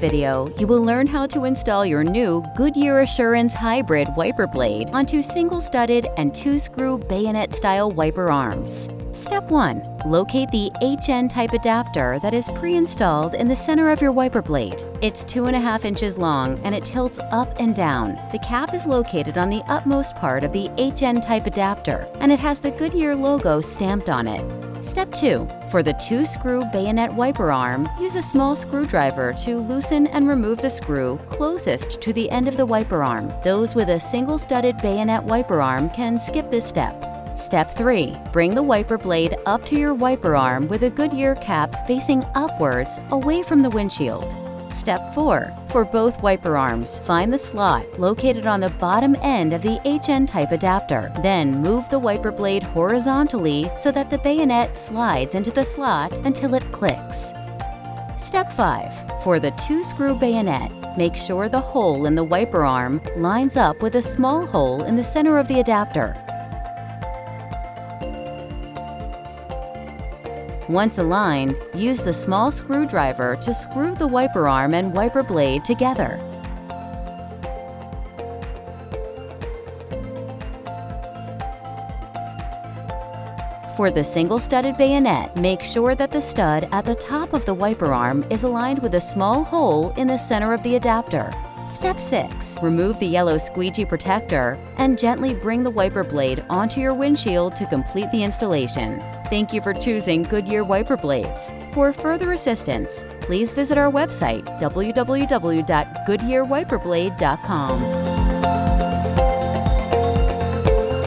video, you will learn how to install your new Goodyear Assurance Hybrid wiper blade onto single-studded and two-screw bayonet-style wiper arms. Step 1. Locate the HN type adapter that is pre-installed in the center of your wiper blade. It's 2.5 inches long and it tilts up and down. The cap is located on the upmost part of the HN type adapter and it has the Goodyear logo stamped on it. Step 2. For the two-screw bayonet wiper arm, use a small screwdriver to loosen and remove the screw closest to the end of the wiper arm. Those with a single-studded bayonet wiper arm can skip this step. Step 3. Bring the wiper blade up to your wiper arm with a Goodyear cap facing upwards away from the windshield. Step 4. For both wiper arms, find the slot located on the bottom end of the HN type adapter. Then move the wiper blade horizontally so that the bayonet slides into the slot until it clicks. Step 5. For the two-screw bayonet, make sure the hole in the wiper arm lines up with a small hole in the center of the adapter. Once aligned, use the small screwdriver to screw the wiper arm and wiper blade together. For the single-studded bayonet, make sure that the stud at the top of the wiper arm is aligned with a small hole in the center of the adapter. Step 6. Remove the yellow squeegee protector and gently bring the wiper blade onto your windshield to complete the installation. Thank you for choosing Goodyear wiper blades. For further assistance, please visit our website, www.goodyearwiperblade.com.